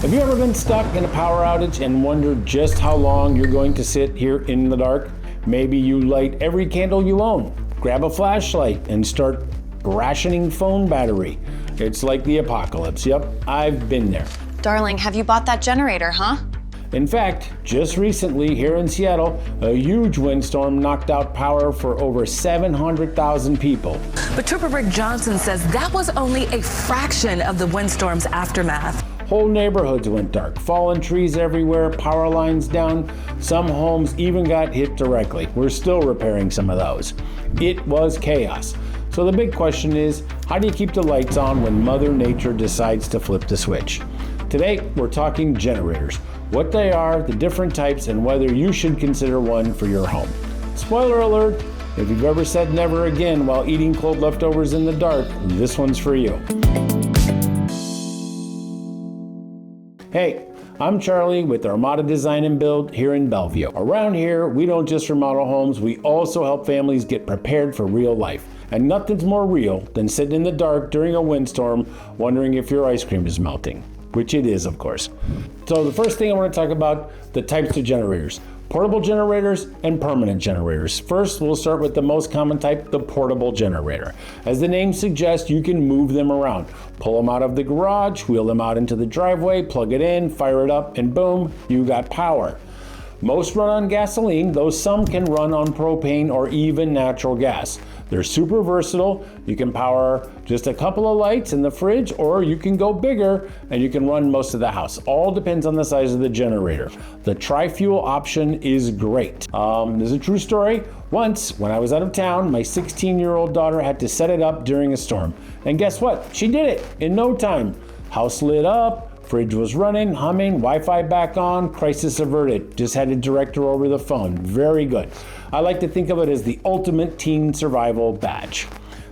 Have you ever been stuck in a power outage and wondered just how long you're going to sit here in the dark? Maybe you light every candle you own, grab a flashlight, and start rationing phone battery. It's like the apocalypse. Yep, I've been there. Darling, have you bought that generator, huh? In fact, just recently here in Seattle, a huge windstorm knocked out power for over 700,000 people. But Trooper Rick Johnson says that was only a fraction of the windstorm's aftermath. Whole neighborhoods went dark, fallen trees everywhere, power lines down. Some homes even got hit directly. We're still repairing some of those. It was chaos. So the big question is, how do you keep the lights on when Mother Nature decides to flip the switch? Today, we're talking generators, what they are, the different types, and whether you should consider one for your home. Spoiler alert, if you've ever said never again while eating cold leftovers in the dark, this one's for you. Hey, I'm Charlie with Armada Design and Build here in Bellevue. Around here, we don't just remodel homes, we also help families get prepared for real life. And nothing's more real than sitting in the dark during a windstorm wondering if your ice cream is melting, which it is, of course. So the first thing I want to talk about, the types of generators. Portable generators and permanent generators. First, we'll start with the most common type, the portable generator. As the name suggests, you can move them around. Pull them out of the garage, wheel them out into the driveway, plug it in, fire it up, and boom, you got power. Most run on gasoline, though some can run on propane or even natural gas. They're super versatile. You can power just a couple of lights in the fridge, or you can go bigger and you can run most of the house. All depends on the size of the generator. The tri-fuel option is great. There's a true story. Once, when I was out of town, my 16-year-old daughter had to set it up during a storm. And guess what? She did it in no time. House lit up. Fridge was running, humming, Wi-Fi back on, crisis averted. Just had to direct her over the phone. Very good. I like to think of it as the ultimate teen survival badge.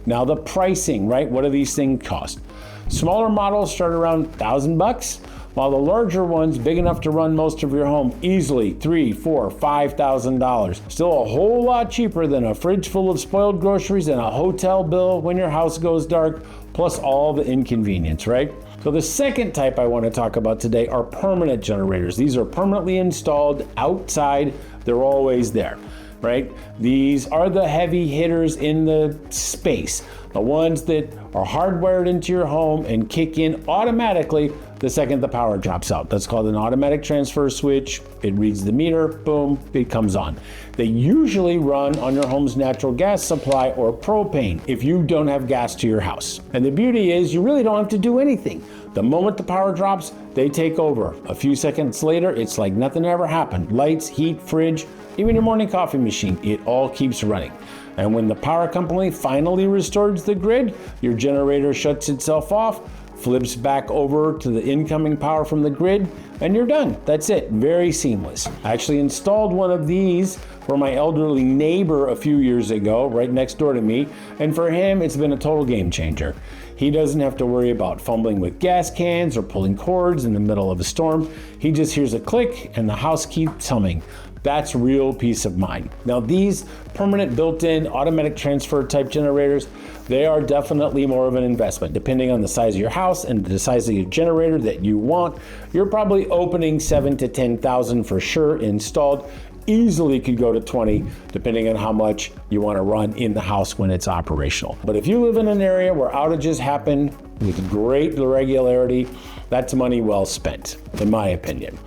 Now the pricing, right? What do these things cost? Smaller models start around $1,000, while the larger ones, big enough to run most of your home, easily $3,000, $4,000, $5,000. Still a whole lot cheaper than a fridge full of spoiled groceries and a hotel bill when your house goes dark, plus all the inconvenience, right? So the second type I want to talk about today are permanent generators. These are permanently installed outside. They're always there, right? These are the heavy hitters in the space, the ones that are hardwired into your home and kick in automatically the second the power drops out. That's called an automatic transfer switch. It reads the meter, boom, it comes on. They usually run on your home's natural gas supply or propane if you don't have gas to your house. And the beauty is you really don't have to do anything. The moment the power drops, they take over. A few seconds later, it's like nothing ever happened. Lights, heat, fridge, even your morning coffee machine, it all keeps running. And when the power company finally restores the grid, your generator shuts itself off, flips back over to the incoming power from the grid, and you're done. That's it. Very seamless. I actually installed one of these for my elderly neighbor a few years ago, right next door to me, and for him, it's been a total game changer. He doesn't have to worry about fumbling with gas cans or pulling cords in the middle of a storm. He just hears a click and the house keeps humming. That's real peace of mind. Now these permanent built-in automatic transfer type generators, they are definitely more of an investment. Depending on the size of your house and the size of your generator that you want, you're probably opening $7,000 to $10,000 for sure installed. Easily could go to 20 depending on how much you want to run in the house when it's operational. But if you live in an area where outages happen with great regularity, that's money well spent, in my opinion.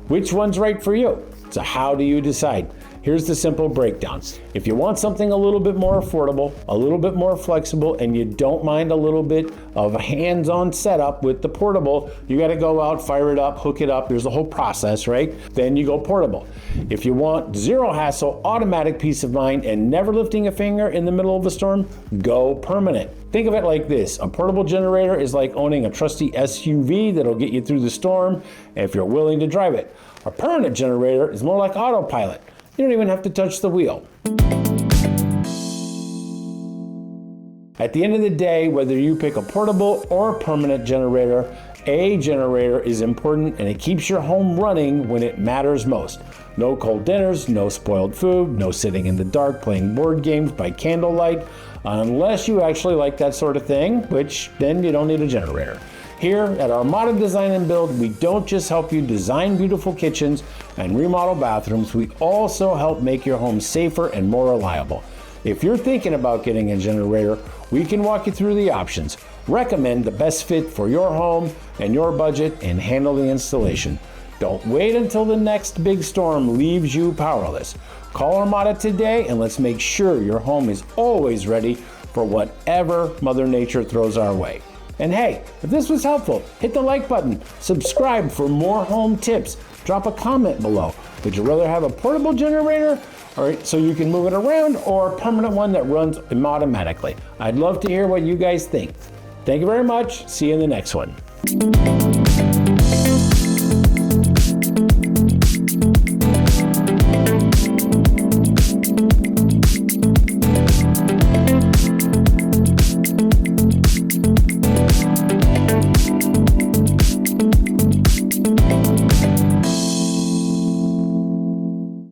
Which one's right for you? So how do you decide? Here's the simple breakdown. If you want something a little bit more affordable, a little bit more flexible, and you don't mind a little bit of a hands-on setup with the portable, you got to go out, fire it up, hook it up. There's a whole process, right? Then you go portable. If you want zero hassle, automatic peace of mind, and never lifting a finger in the middle of a storm, go permanent. Think of it like this. A portable generator is like owning a trusty SUV that'll get you through the storm if you're willing to drive it. A permanent generator is more like autopilot. You don't even have to touch the wheel. At the end of the day, whether you pick a portable or a permanent generator, a generator is important and it keeps your home running when it matters most. No cold dinners, no spoiled food, no sitting in the dark playing board games by candlelight, unless you actually like that sort of thing, which then you don't need a generator. Here at Armada Design and Build, we don't just help you design beautiful kitchens and remodel bathrooms, we also help make your home safer and more reliable. If you're thinking about getting a generator, we can walk you through the options, recommend the best fit for your home and your budget, and handle the installation. Don't wait until the next big storm leaves you powerless. Call Armada today and let's make sure your home is always ready for whatever Mother Nature throws our way. And hey, if this was helpful, hit the like button, subscribe for more home tips, drop a comment below. Would you rather have a portable generator so you can move it around, or a permanent one that runs automatically? I'd love to hear what you guys think. Thank you very much. See you in the next one.